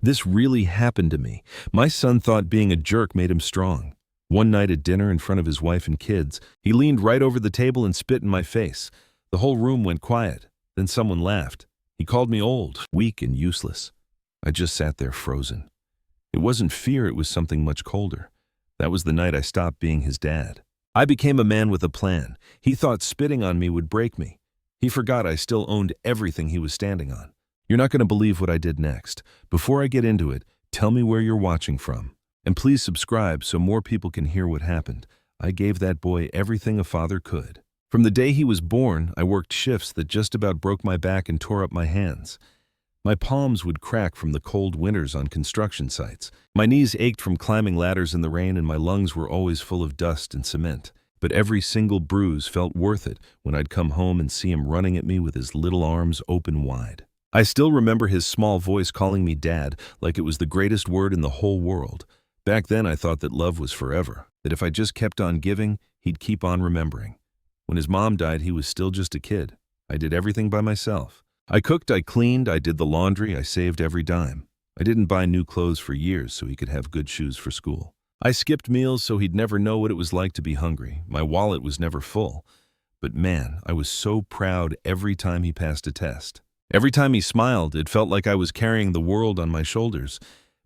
This really happened to me. My son thought being a jerk made him strong. One night at dinner in front of his wife and kids, he leaned right over the table and spit in my face. The whole room went quiet. Then someone laughed. He called me old, weak, and useless. I just sat there frozen. It wasn't fear, it was something much colder. That was the night I stopped being his dad. I became a man with a plan. He thought spitting on me would break me. He forgot I still owned everything he was standing on. You're not going to believe what I did next. Before I get into it, tell me where you're watching from. And please subscribe so more people can hear what happened. I gave that boy everything a father could. From the day he was born, I worked shifts that just about broke my back and tore up my hands. My palms would crack from the cold winters on construction sites. My knees ached from climbing ladders in the rain, and my lungs were always full of dust and cement. But every single bruise felt worth it when I'd come home and see him running at me with his little arms open wide. I still remember his small voice calling me Dad like it was the greatest word in the whole world. Back then I thought that love was forever, that if I just kept on giving, he'd keep on remembering. When his mom died, he was still just a kid. I did everything by myself. I cooked, I cleaned, I did the laundry, I saved every dime. I didn't buy new clothes for years so he could have good shoes for school. I skipped meals so he'd never know what it was like to be hungry. My wallet was never full. But man, I was so proud every time he passed a test. Every time he smiled, it felt like I was carrying the world on my shoulders.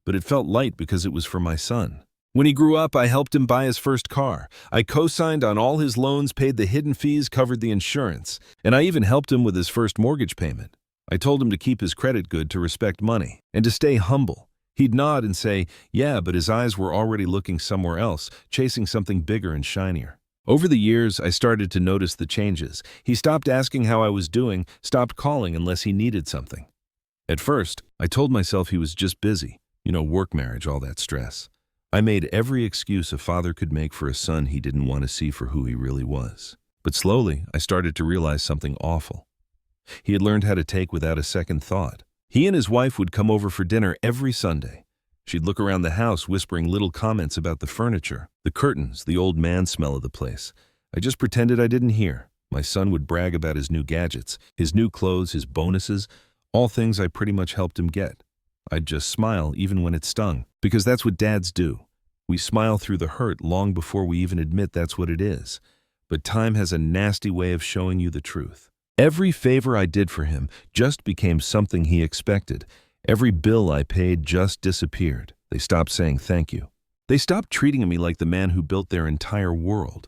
But it felt light because it was for my son. When he grew up, I helped him buy his first car. I co-signed on all his loans, paid the hidden fees, covered the insurance. And I even helped him with his first mortgage payment. I told him to keep his credit good, to respect money, and to stay humble. He'd nod and say, yeah, but his eyes were already looking somewhere else, chasing something bigger and shinier. Over the years, I started to notice the changes. He stopped asking how I was doing, stopped calling unless he needed something. At first, I told myself he was just busy. Work, marriage, all that stress. I made every excuse a father could make for a son he didn't want to see for who he really was. But slowly, I started to realize something awful. He had learned how to take without a second thought. He and his wife would come over for dinner every Sunday. She'd look around the house whispering little comments about the furniture, the curtains, the old man smell of the place. I just pretended I didn't hear. My son would brag about his new gadgets, his new clothes, his bonuses, all things I pretty much helped him get. I'd just smile even when it stung, because that's what dads do. We smile through the hurt long before we even admit that's what it is. But time has a nasty way of showing you the truth. Every favor I did for him just became something he expected. Every bill I paid just disappeared. They stopped saying thank you. They stopped treating me like the man who built their entire world.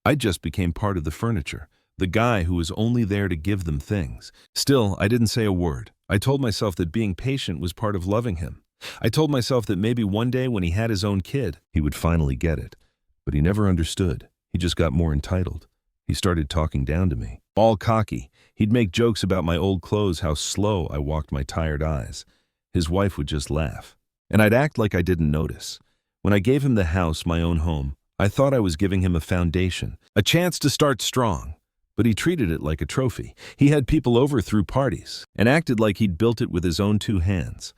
I just became part of the furniture, the guy who was only there to give them things. Still, I didn't say a word. I told myself that being patient was part of loving him. I told myself that maybe one day when he had his own kid, he would finally get it. But he never understood. He just got more entitled. He started talking down to me, all cocky. He'd make jokes about my old clothes, how slow I walked my tired eyes. His wife would just laugh. And I'd act like I didn't notice. When I gave him the house, my own home, I thought I was giving him a foundation, a chance to start strong. But he treated it like a trophy. He had people over through parties and acted like he'd built it with his own two hands.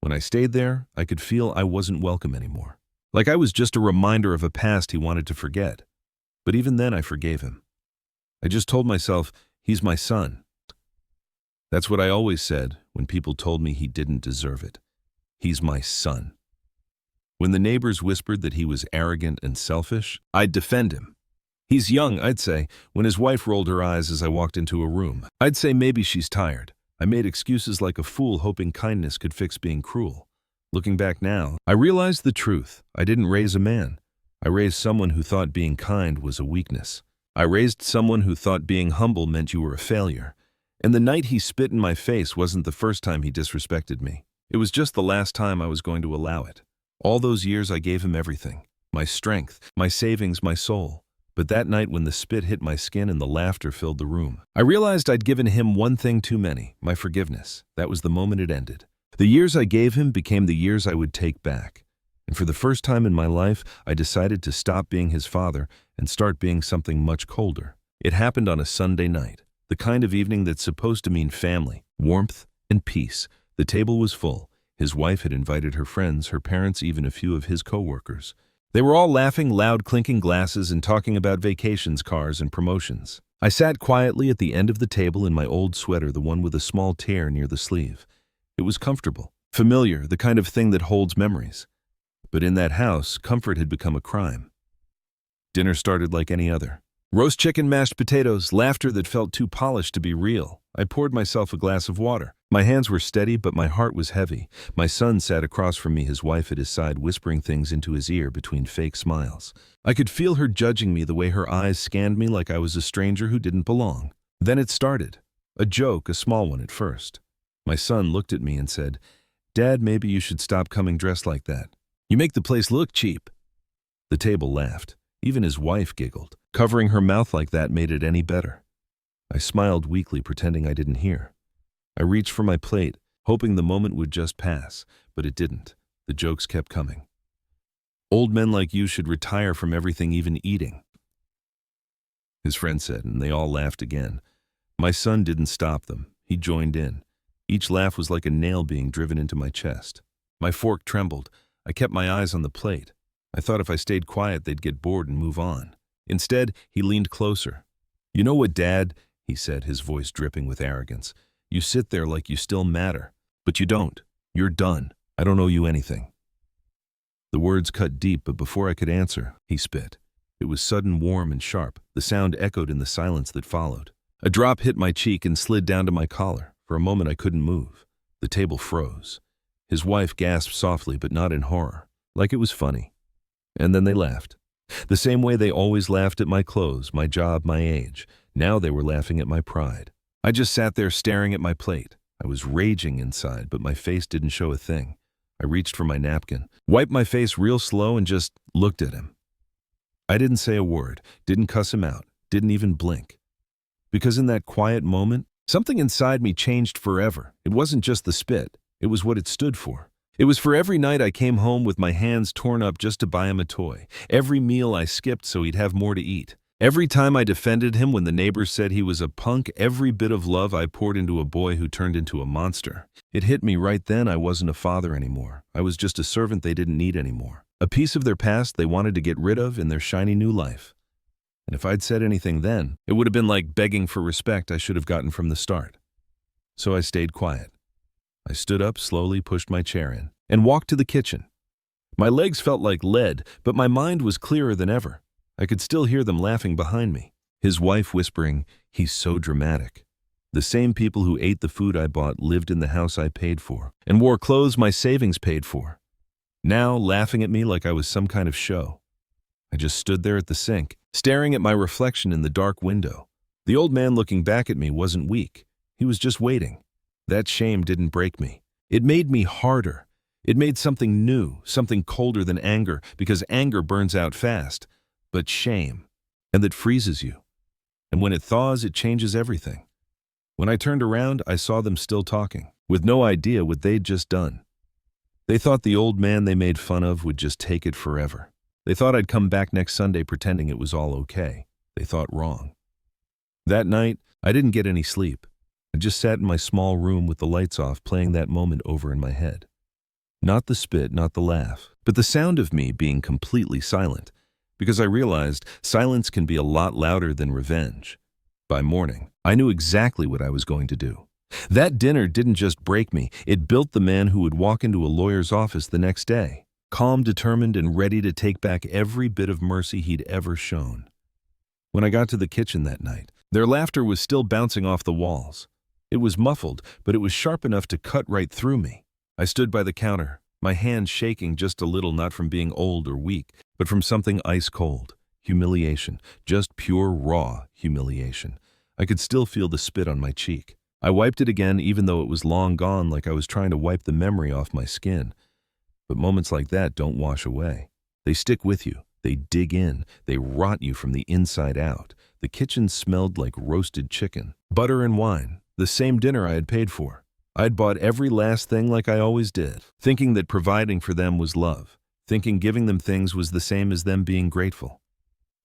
When I stayed there, I could feel I wasn't welcome anymore. Like I was just a reminder of a past he wanted to forget. But even then I forgave him. I just told myself, he's my son. That's what I always said when people told me he didn't deserve it. He's my son. When the neighbors whispered that he was arrogant and selfish, I'd defend him. He's young, I'd say, when his wife rolled her eyes as I walked into a room. I'd say maybe she's tired. I made excuses like a fool, hoping kindness could fix being cruel. Looking back now, I realized the truth. I didn't raise a man. I raised someone who thought being kind was a weakness. I raised someone who thought being humble meant you were a failure. And the night he spit in my face wasn't the first time he disrespected me. It was just the last time I was going to allow it. All those years I gave him everything. My strength, my savings, my soul. But that night when the spit hit my skin and the laughter filled the room, I realized I'd given him one thing too many, my forgiveness. That was the moment it ended. The years I gave him became the years I would take back. And for the first time in my life, I decided to stop being his father and start being something much colder. It happened on a Sunday night, the kind of evening that's supposed to mean family, warmth, and peace. The table was full. His wife had invited her friends, her parents, even a few of his co-workers. They were all laughing, loud clinking glasses, and talking about vacations, cars, and promotions. I sat quietly at the end of the table in my old sweater, the one with a small tear near the sleeve. It was comfortable. Familiar, the kind of thing that holds memories. But in that house, comfort had become a crime. Dinner started like any other. Roast chicken, mashed potatoes, laughter that felt too polished to be real. I poured myself a glass of water. My hands were steady, but my heart was heavy. My son sat across from me, his wife at his side, whispering things into his ear between fake smiles. I could feel her judging me, the way her eyes scanned me like I was a stranger who didn't belong. Then it started. A joke, a small one at first. My son looked at me and said, "Dad, maybe you should stop coming dressed like that. You make the place look cheap." The table laughed. Even his wife giggled. Covering her mouth like that made it any better. I smiled weakly, pretending I didn't hear. I reached for my plate, hoping the moment would just pass, but it didn't. The jokes kept coming. "Old men like you should retire from everything, even eating," his friend said, and they all laughed again. My son didn't stop them. He joined in. Each laugh was like a nail being driven into my chest. My fork trembled. I kept my eyes on the plate. I thought if I stayed quiet, they'd get bored and move on. Instead, he leaned closer. "You know what, Dad?" he said, his voice dripping with arrogance. "You sit there like you still matter. But you don't. You're done. I don't owe you anything." The words cut deep, but before I could answer, he spit. It was sudden, warm, and sharp. The sound echoed in the silence that followed. A drop hit my cheek and slid down to my collar. For a moment, I couldn't move. The table froze. His wife gasped softly, but not in horror, like it was funny. And then they laughed. The same way they always laughed at my clothes, my job, my age. Now they were laughing at my pride. I just sat there staring at my plate. I was raging inside, but my face didn't show a thing. I reached for my napkin, wiped my face real slow, and just looked at him. I didn't say a word, didn't cuss him out, didn't even blink. Because in that quiet moment, something inside me changed forever. It wasn't just the spit. It was what it stood for. It was for every night I came home with my hands torn up just to buy him a toy. Every meal I skipped so he'd have more to eat. Every time I defended him when the neighbors said he was a punk, every bit of love I poured into a boy who turned into a monster. It hit me right then I wasn't a father anymore. I was just a servant they didn't need anymore. A piece of their past they wanted to get rid of in their shiny new life. And if I'd said anything then, it would have been like begging for respect I should have gotten from the start. So I stayed quiet. I stood up, slowly pushed my chair in, and walked to the kitchen. My legs felt like lead, but my mind was clearer than ever. I could still hear them laughing behind me. His wife whispering, "He's so dramatic." The same people who ate the food I bought lived in the house I paid for, and wore clothes my savings paid for. Now laughing at me like I was some kind of show. I just stood there at the sink, staring at my reflection in the dark window. The old man looking back at me wasn't weak. He was just waiting. That shame didn't break me. It made me harder. It made something new, something colder than anger, because anger burns out fast. But shame, and that freezes you. And when it thaws, it changes everything. When I turned around, I saw them still talking, with no idea what they'd just done. They thought the old man they made fun of would just take it forever. They thought I'd come back next Sunday pretending it was all okay. They thought wrong. That night, I didn't get any sleep. I just sat in my small room with the lights off, playing that moment over in my head. Not the spit, not the laugh, but the sound of me being completely silent, because I realized silence can be a lot louder than revenge. By morning, I knew exactly what I was going to do. That dinner didn't just break me, it built the man who would walk into a lawyer's office the next day, calm, determined, and ready to take back every bit of mercy he'd ever shown. When I got to the kitchen that night, their laughter was still bouncing off the walls. It was muffled, but it was sharp enough to cut right through me. I stood by the counter, my hands shaking just a little, not from being old or weak, but from something ice cold. Humiliation, just pure, raw humiliation. I could still feel the spit on my cheek. I wiped it again, even though it was long gone, like I was trying to wipe the memory off my skin. But moments like that don't wash away. They stick with you. They dig in. They rot you from the inside out. The kitchen smelled like roasted chicken, butter and wine, the same dinner I had paid for. I'd bought every last thing like I always did, thinking that providing for them was love, thinking giving them things was the same as them being grateful.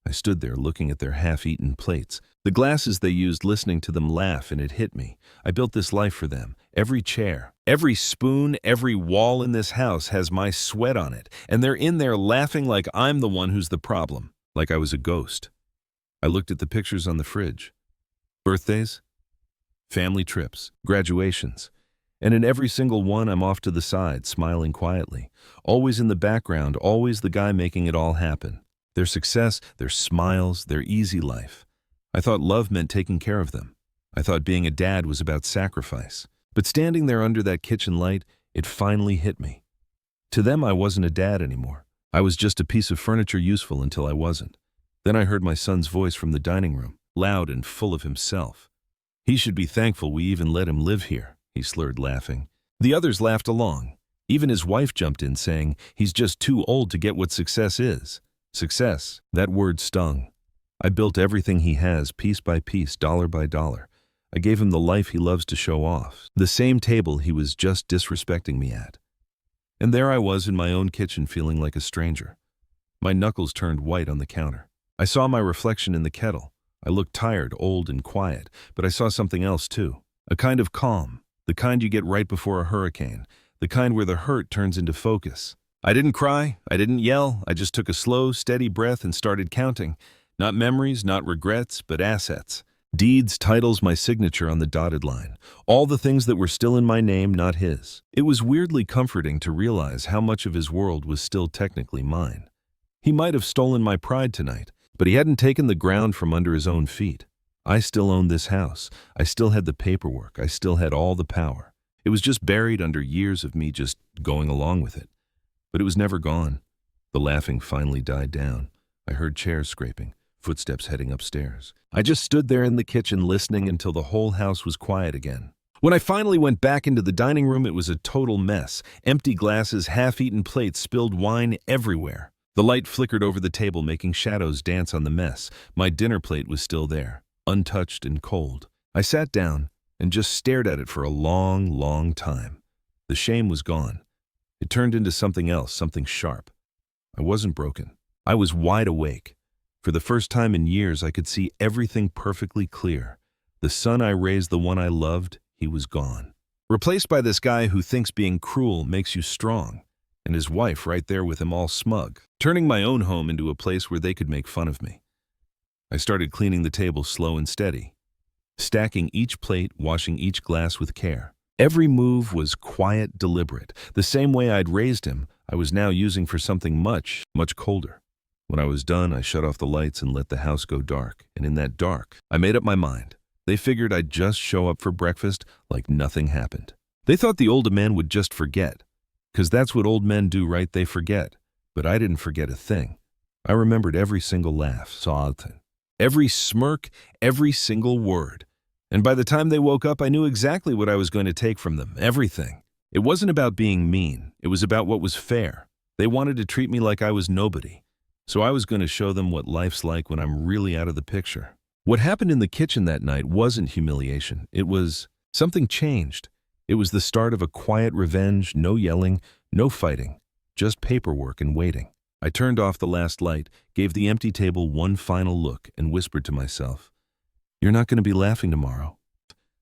I stood there looking at their half-eaten plates, the glasses they used, listening to them laugh, and it hit me. I built this life for them. Every chair, every spoon, every wall in this house has my sweat on it, and they're in there laughing like I'm the one who's the problem, like I was a ghost. I looked at the pictures on the fridge. Birthdays, family trips, graduations. And in every single one, I'm off to the side, smiling quietly. Always in the background, always the guy making it all happen. Their success, their smiles, their easy life. I thought love meant taking care of them. I thought being a dad was about sacrifice. But standing there under that kitchen light, it finally hit me. To them, I wasn't a dad anymore. I was just a piece of furniture useful until I wasn't. Then I heard my son's voice from the dining room, loud and full of himself. He should be thankful we even let him live here, he slurred, laughing. The others laughed along. Even his wife jumped in, saying, he's just too old to get what success is. Success, that word stung. I built everything he has, piece by piece, dollar by dollar. I gave him the life he loves to show off, the same table he was just disrespecting me at. And there I was in my own kitchen, feeling like a stranger. My knuckles turned white on the counter. I saw my reflection in the kettle. I looked tired, old, and quiet, but I saw something else too. A kind of calm, the kind you get right before a hurricane, the kind where the hurt turns into focus. I didn't cry, I didn't yell, I just took a slow, steady breath and started counting. Not memories, not regrets, but assets. Deeds, titles, my signature on the dotted line. All the things that were still in my name, not his. It was weirdly comforting to realize how much of his world was still technically mine. He might have stolen my pride tonight, but he hadn't taken the ground from under his own feet. I still owned this house. I still had the paperwork. I still had all the power. It was just buried under years of me just going along with it. But it was never gone. The laughing finally died down. I heard chairs scraping, footsteps heading upstairs. I just stood there in the kitchen listening until the whole house was quiet again. When I finally went back into the dining room, it was a total mess. Empty glasses, half-eaten plates, spilled wine everywhere. The light flickered over the table, making shadows dance on the mess. My dinner plate was still there, untouched and cold. I sat down and just stared at it for a long, long time. The shame was gone. It turned into something else, something sharp. I wasn't broken. I was wide awake. For the first time in years, I could see everything perfectly clear. The son I raised, the one I loved, he was gone. Replaced by this guy who thinks being cruel makes you strong. And his wife right there with him, all smug, turning my own home into a place where they could make fun of me. I started cleaning the table slow and steady, stacking each plate, washing each glass with care. Every move was quiet, deliberate. The same way I'd raised him, I was now using for something much, much colder. When I was done, I shut off the lights and let the house go dark. And in that dark, I made up my mind. They figured I'd just show up for breakfast like nothing happened. They thought the older man would just forget. 'Cause that's what old men do, right? They forget. But I didn't forget a thing. I remembered every single laugh, every smirk, every single word. And by the time they woke up, I knew exactly what I was going to take from them, everything. It wasn't about being mean. It was about what was fair. They wanted to treat me like I was nobody. So I was going to show them what life's like when I'm really out of the picture. What happened in the kitchen that night wasn't humiliation. It was something changed. It was the start of a quiet revenge, no yelling, no fighting, just paperwork and waiting. I turned off the last light, gave the empty table one final look, and whispered to myself, "You're not going to be laughing tomorrow."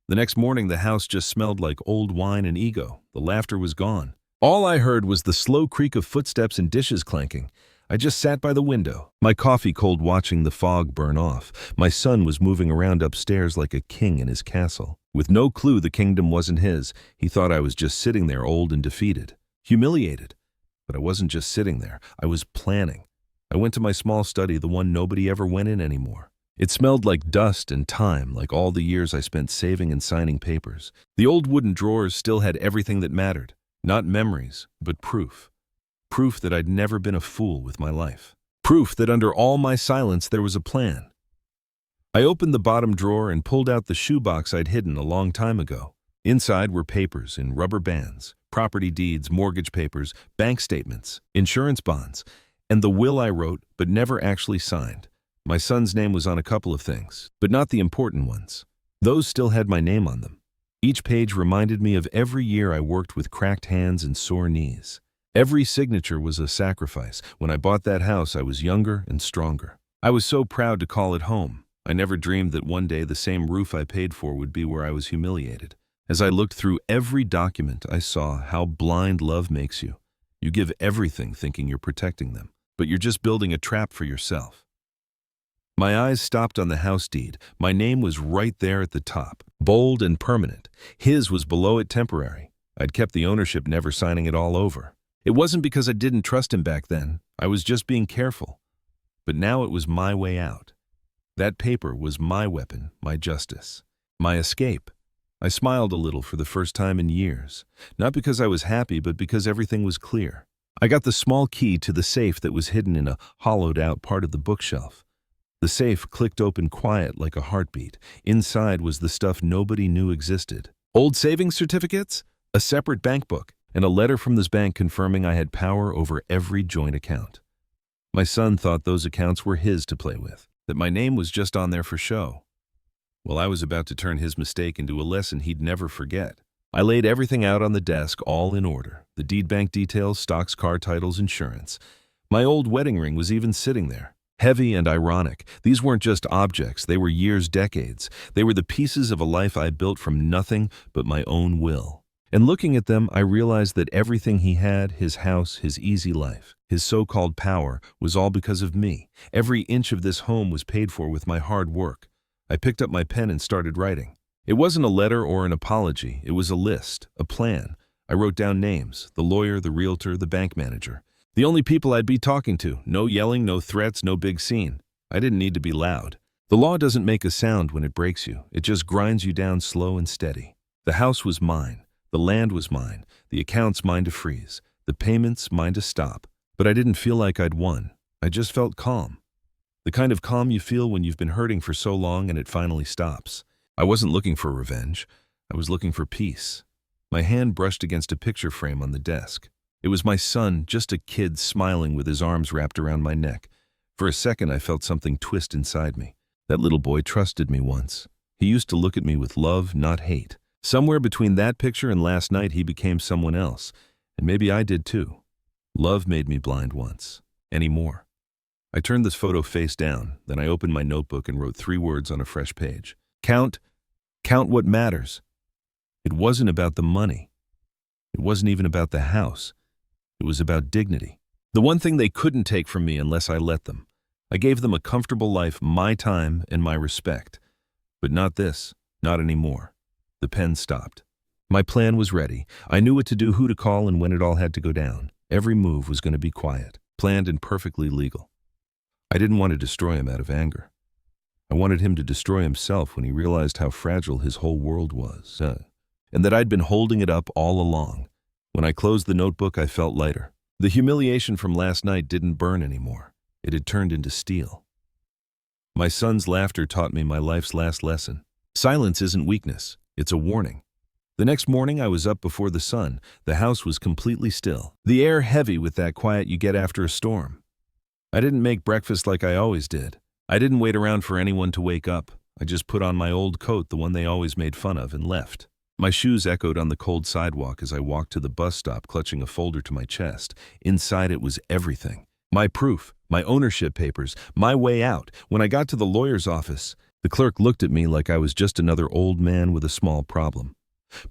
The next morning, the house just smelled like old wine and ego. The laughter was gone. All I heard was the slow creak of footsteps and dishes clanking. I just sat by the window, my coffee cold, watching the fog burn off. My son was moving around upstairs like a king in his castle. With no clue the kingdom wasn't his, he thought I was just sitting there old and defeated, humiliated. But I wasn't just sitting there, I was planning. I went to my small study, the one nobody ever went in anymore. It smelled like dust and time, like all the years I spent saving and signing papers. The old wooden drawers still had everything that mattered. Not memories, but proof. Proof that I'd never been a fool with my life. Proof that under all my silence there was a plan. I opened the bottom drawer and pulled out the shoebox I'd hidden a long time ago. Inside were papers in rubber bands, property deeds, mortgage papers, bank statements, insurance bonds, and the will I wrote but never actually signed. My son's name was on a couple of things, but not the important ones. Those still had my name on them. Each page reminded me of every year I worked with cracked hands and sore knees. Every signature was a sacrifice. When I bought that house, I was younger and stronger. I was so proud to call it home. I never dreamed that one day the same roof I paid for would be where I was humiliated. As I looked through every document, I saw how blind love makes you. You give everything thinking you're protecting them, but you're just building a trap for yourself. My eyes stopped on the house deed. My name was right there at the top, bold and permanent. His was below it, temporary. I'd kept the ownership, never signing it all over. It wasn't because I didn't trust him back then. I was just being careful. But now it was my way out. That paper was my weapon, my justice, my escape. I smiled a little for the first time in years, not because I was happy, but because everything was clear. I got the small key to the safe that was hidden in a hollowed-out part of the bookshelf. The safe clicked open quiet like a heartbeat. Inside was the stuff nobody knew existed. Old savings certificates, a separate bank book, and a letter from this bank confirming I had power over every joint account. My son thought those accounts were his to play with, that my name was just on there for show. Well, I was about to turn his mistake into a lesson he'd never forget. I laid everything out on the desk, all in order. The deed bank details, stocks, car titles, insurance. My old wedding ring was even sitting there. Heavy and ironic, these weren't just objects, they were years, decades. They were the pieces of a life I built from nothing but my own will. And looking at them, I realized that everything he had, his house, his easy life, his so-called power, was all because of me. Every inch of this home was paid for with my hard work. I picked up my pen and started writing. It wasn't a letter or an apology, it was a list, a plan. I wrote down names, the lawyer, the realtor, the bank manager. The only people I'd be talking to. No yelling, no threats, no big scene. I didn't need to be loud. The law doesn't make a sound when it breaks you. It just grinds you down slow and steady. The house was mine. The land was mine. The accounts mine to freeze. The payments mine to stop. But I didn't feel like I'd won. I just felt calm. The kind of calm you feel when you've been hurting for so long and it finally stops. I wasn't looking for revenge. I was looking for peace. My hand brushed against a picture frame on the desk. It was my son, just a kid smiling with his arms wrapped around my neck. For a second, I felt something twist inside me. That little boy trusted me once. He used to look at me with love, not hate. Somewhere between that picture and last night, he became someone else. And maybe I did too. Love made me blind once. Anymore. I turned this photo face down, then I opened my notebook and wrote 3 words on a fresh page. Count what matters. It wasn't about the money. It wasn't even about the house. It was about dignity. The one thing they couldn't take from me unless I let them. I gave them a comfortable life, my time, and my respect. But not this, not anymore. The pen stopped. My plan was ready. I knew what to do, who to call, and when it all had to go down. Every move was going to be quiet, planned, and perfectly legal. I didn't want to destroy him out of anger. I wanted him to destroy himself when he realized how fragile his whole world was, and that I'd been holding it up all along. When I closed the notebook, I felt lighter. The humiliation from last night didn't burn anymore. It had turned into steel. My son's laughter taught me my life's last lesson. Silence isn't weakness. It's a warning. The next morning, I was up before the sun. The house was completely still. The air heavy with that quiet you get after a storm. I didn't make breakfast like I always did. I didn't wait around for anyone to wake up. I just put on my old coat, the one they always made fun of, and left. My shoes echoed on the cold sidewalk as I walked to the bus stop, clutching a folder to my chest. Inside it was everything. My proof, my ownership papers, my way out. When I got to the lawyer's office, the clerk looked at me like I was just another old man with a small problem.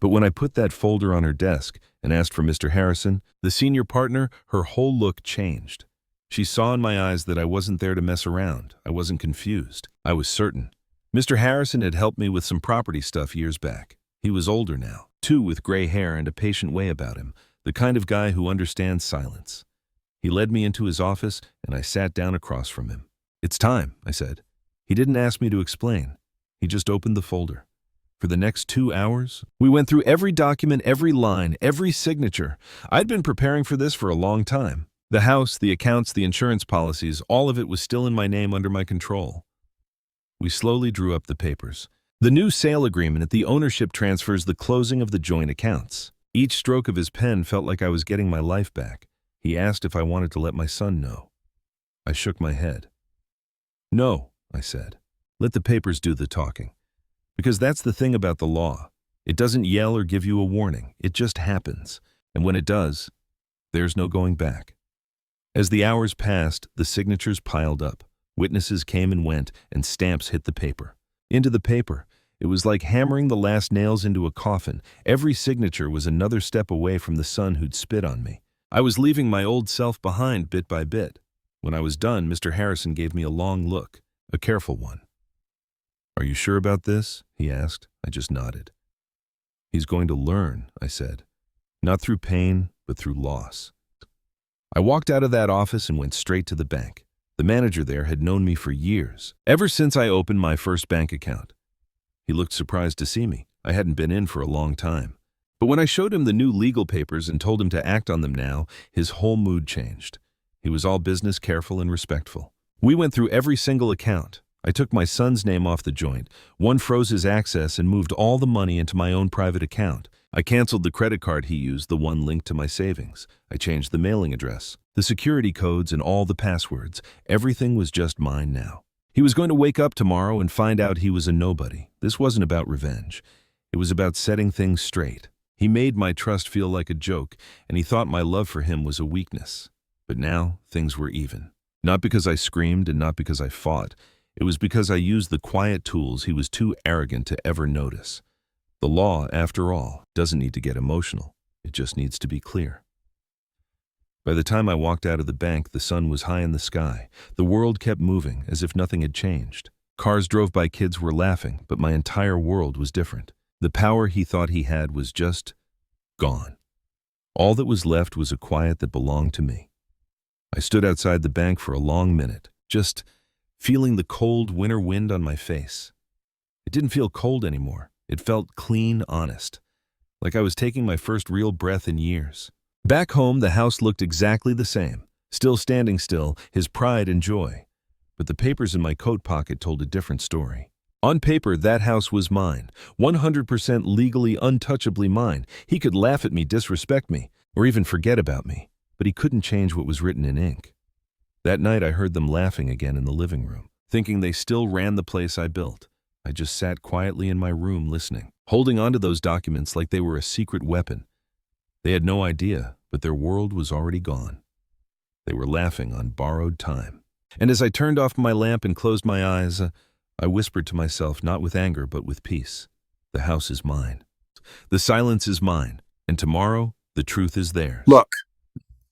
But when I put that folder on her desk and asked for Mr. Harrison, the senior partner, her whole look changed. She saw in my eyes that I wasn't there to mess around. I wasn't confused. I was certain. Mr. Harrison had helped me with some property stuff years back. He was older now, too, with gray hair and a patient way about him, the kind of guy who understands silence. He led me into his office, and I sat down across from him. "It's time," I said. He didn't ask me to explain. He just opened the folder. For the next 2 hours, we went through every document, every line, every signature. I'd been preparing for this for a long time. The house, the accounts, the insurance policies, all of it was still in my name, under my control. We slowly drew up the papers. The new sale agreement, the ownership transfers, the closing of the joint accounts. Each stroke of his pen felt like I was getting my life back. He asked if I wanted to let my son know. I shook my head. "No," I said. "Let the papers do the talking. Because that's the thing about the law. It doesn't yell or give you a warning. It just happens. And when it does, there's no going back." As the hours passed, the signatures piled up. Witnesses came and went, and stamps hit the paper. Into the paper. It was like hammering the last nails into a coffin. Every signature was another step away from the son who'd spit on me. I was leaving my old self behind bit by bit. When I was done, Mr. Harrison gave me a long look, a careful one. "Are you sure about this?" he asked. I just nodded. "He's going to learn," I said. not through pain, but through loss. I walked out of that office and went straight to the bank. The manager there had known me for years, ever since I opened my first bank account. He looked surprised to see me. I hadn't been in for a long time. But when I showed him the new legal papers and told him to act on them now, his whole mood changed. He was all business, careful, and respectful. We went through every single account. I took my son's name off the joint. One froze his access and moved all the money into my own private account. I canceled the credit card he used, the one linked to my savings. I changed the mailing address, the security codes, and all the passwords. Everything was just mine now. He was going to wake up tomorrow and find out he was a nobody. This wasn't about revenge. It was about setting things straight. He made my trust feel like a joke, and he thought my love for him was a weakness. But now, things were even. Not because I screamed and not because I fought. It was because I used the quiet tools he was too arrogant to ever notice. The law, after all, doesn't need to get emotional. It just needs to be clear. By the time I walked out of the bank, the sun was high in the sky. The world kept moving as if nothing had changed. Cars drove by, kids were laughing, but my entire world was different. The power he thought he had was just gone. All that was left was a quiet that belonged to me. I stood outside the bank for a long minute, just feeling the cold winter wind on my face. It didn't feel cold anymore. It felt clean, honest, like I was taking my first real breath in years. Back home, the house looked exactly the same, still standing still, his pride and joy. But the papers in my coat pocket told a different story. On paper, that house was mine, 100% legally, untouchably mine. He could laugh at me, disrespect me, or even forget about me, but he couldn't change what was written in ink. That night, I heard them laughing again in the living room, thinking they still ran the place I built. I just sat quietly in my room listening, holding onto those documents like they were a secret weapon. They had no idea, but their world was already gone. They were laughing on borrowed time. And as I turned off my lamp and closed my eyes, I whispered to myself, not with anger, but with peace. The house is mine. The silence is mine. And tomorrow, the truth is theirs. Look,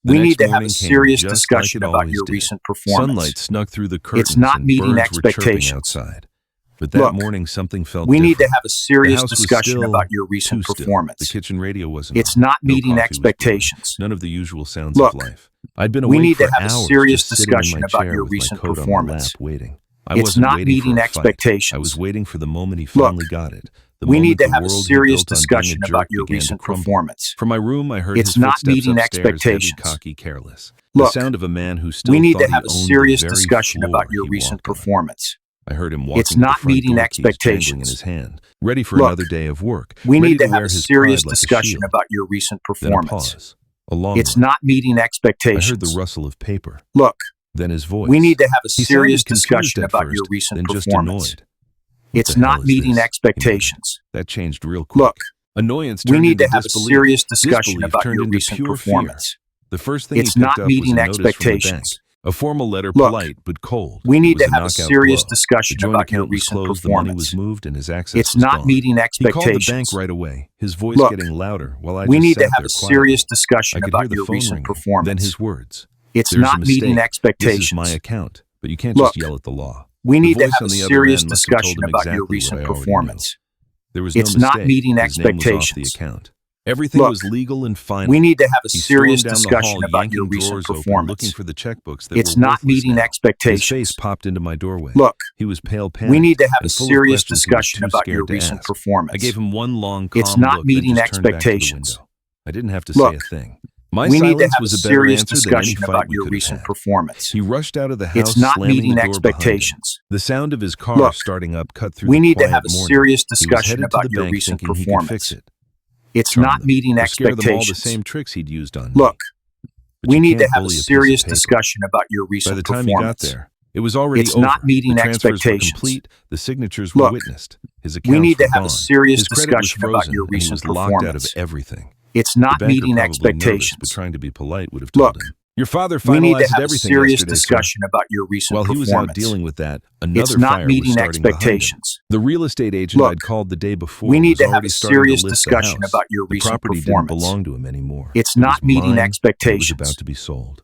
The we next need to have morning a came serious just discussion like it about always your did. recent performance. Sunlight snuck through the curtains It's not and meeting birds were chirping expectations. outside. But that Look, morning, something felt We different. need to have a The serious house was discussion still about your recent too still. performance. The kitchen radio wasn't It's on. not No meeting coffee was brewing. expectations. None of the usual sounds Look, of life. I'd been we awake need for to have a hours, serious just sitting in discussion my about chair your with my recent coat on my performance. lap, waiting. I It's wasn't not waiting meeting for a fight. expectations. I was waiting for the moment he Look, finally got it. The We moment need to the have a world he serious built on being a discussion about jerk your began to recent crumble. performance. From my room, I heard It's his not footsteps meeting upstairs, heavy, expectations. cocky, careless. The Look, sound of a man who still we need thought to he have a owned serious the very discussion floor about your he recent walked on. performance. I heard him walking It's to the not front meeting door keys jangling in expectations. his hand, ready for Look, another day of work, We ready need to wear have a his serious pride like a discussion shield. about your recent Then a performance. pause, a long It's one. not meeting I heard expectations. the rustle of paper, Look, then his voice. we need to have a He serious sounded confused discussion at about first, your recent then just performance. annoyed. What It's the hell not is meeting this? He muttered. expectations. That changed real quick. Look, Annoyance we turned need into to have a disbelief. serious discussion Disbelief about turned your into recent pure fear. performance. The first thing It's he not picked up was meeting a notice from the bank. expectations. A formal letter, Look, polite but cold. We It need was to a have a knockout serious blow. The discussion joint about your account was recent closed, the money performance. was moved, and his access It's was not gone. meeting He called the bank expectations. right away, his voice Look, getting louder, while I We just need to sat have there a quietly. serious I discussion could hear about the your phone recent ringing, then performance. his words. It's There's a not meeting mistake. This is expectations. my account, but you can't Look, just yell at the law. We The need to voice have on a the other serious end must have told discussion him about your exactly recent what I already knew. performance. There was no It's not mistake. meeting His name was off the expectations. account. Everything Look, was legal and final. We need to have a He serious stormed down the discussion hall, about your yanking recent drawers open, performance. looking for the checkbooks that It's were not worthless meeting now. His expectations. face popped into my doorway. Look, He was pale, We panicked, need to have a and full of serious questions he was discussion too about your scared to recent ask. performance. I gave him one long, It's calm not look, then meeting just turned back to the expectations. window. I didn't have to say Look, a thing. My We need to silence have a was a better serious answer than any discussion fight about we your could have recent had. performance. He rushed out of the house, It's not slamming meeting the door behind him. expectations. The sound of his car Look, starting up cut through We the need to quiet have a morning. serious He was discussion headed to about the your bank recent thinking he could fix performance. it. It's Charm not them, meeting or scare them all the expectations. same tricks he'd used on Look, me. But We you need to can't have a bully a piece of serious paper. discussion about your By recent the time he got performance. there, it was already It's over. not meeting The transfers were expectations. complete. The signatures were Look, witnessed. His We accounts need were to have gone. a serious His credit was discussion about frozen, your and he recent was locked out of performance. everything. It's The not banker meeting probably nervous, but expectations. trying to be polite would have told Look, him, "Your father We need to finalized have a everything serious yesterday, sir." discussion about your recent While he was out performance. dealing with that, It's another not fire was meeting starting behind him. expectations. The real estate agent Look, I'd called the day before We need was to have already a starting serious to list the discussion house. about your The recent property didn't performance. belong to him anymore. It's It not was meeting mine, and it was expectations. about to be sold.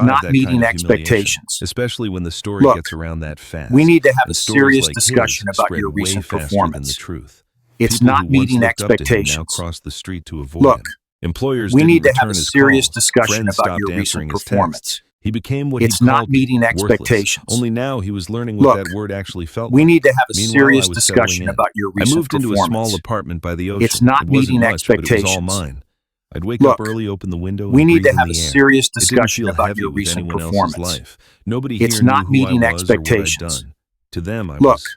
survive not that kind meeting of humiliation, expectations. especially when the story Look, gets around that fast. we need to have And a stories serious like discussion his about spread your way recent faster than the performance. truth. It's People not who once meeting looked up to him now expectations. cross the street to avoid Look, him. Employers we didn't need to have return a his serious calls. discussion Friends about stopped your recent answering his performance. texts. He became what It's he'd not called me, meeting worthless. expectations. Only now he was learning what Look, that word actually felt we like. need to have a Meanwhile, I serious was settling discussion in. about your I recent moved into a small performance. apartment by the It's ocean. not It wasn't meeting much, but it was all expectations. mine. I'd wake Look, up early, open the window, we and need breathe to in have a the air. serious It didn't discussion feel about heavy your with recent anyone else's performance. life. Nobody It's here knew not who I meeting was or what I'd expectations. done. To them, I Look, was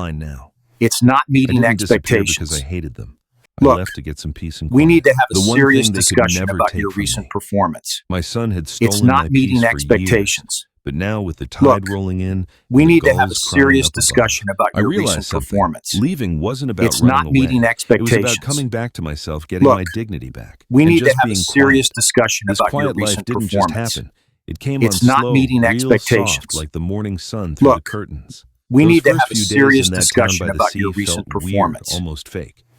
fine now. It's not I meeting didn't disappear because expectations. I hated them. I Look, left to get some peace and quiet. we need to have a The one serious thing they could discussion never about take your from recent me. performance. My son had It's stolen not my meeting peace for expectations. years, but now with the tide Look, rolling in, we and the need to have a gulls crying serious up above, discussion about I your realized recent something. performance. Leaving wasn't about It's running not meeting away. It was expectations. about coming back to myself, getting Look, my dignity back, we and need to just have a being serious quiet. discussion This about your quiet life recent didn't just performance. happen. It came on It's not slow, meeting real soft, expectations. like the morning sun through the Look, curtains. we Those need to first have a few days serious in that town discussion by the about sea your felt recent weird, performance. almost fake.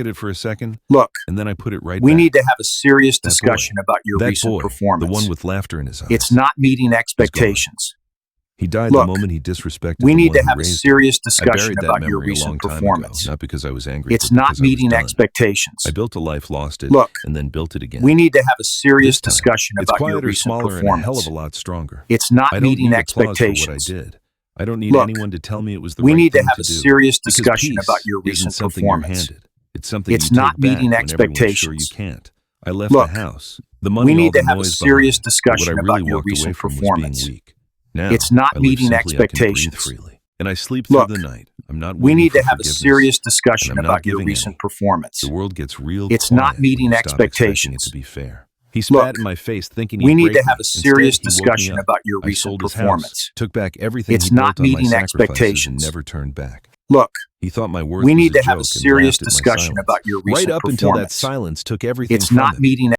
at it for a second, Look, and then I put it right we back. need to have a serious That boy. discussion about your That recent boy, performance. the one with laughter in his eyes. It's not meeting expectations. He died Look, the moment he disrespected we the need one to who have a raised serious him. I discussion buried that about your memory a long recent time performance. ago, not because I was angry, It's but not because I was meeting done. expectations. I built a life, lost it, Look, and then built it again. we need to have a serious This time, discussion it's about your quieter, recent smaller, and a hell performance. of a lot stronger. It's not I don't meeting need applause for what I expectations. did. I don't need Look, anyone to tell me it was the we right need to thing have to a do. serious Because discussion peace about your isn't recent something you're performance. handed. It's something It's you not take back meeting when everyone's sure you expectations. can't. I left Look, the house, the we money, all need the to have a noise serious behind, but what I discussion really about your walked away recent from was being performance. weak. Now, It's not I live meeting simply, I can breathe expectations. freely. And I sleep through Look, the night. I'm not We waiting need for to have a forgiveness, serious and discussion I'm not about your giving recent any. performance. The world gets real It's quiet not meeting when you stop expecting it expectations. to be fair. He Look, spat in my face thinking we he'd need break to have me. a serious Instead, he woke me discussion up. about your I recent sold his house, performance. took back everything It's he not built on my meeting sacrifices, and expectations. never turned back. Look, He thought my worth we was need a to have a joke and serious laughed at my discussion silence. about your Right recent up until that performance. silence took everything It's from not him. meeting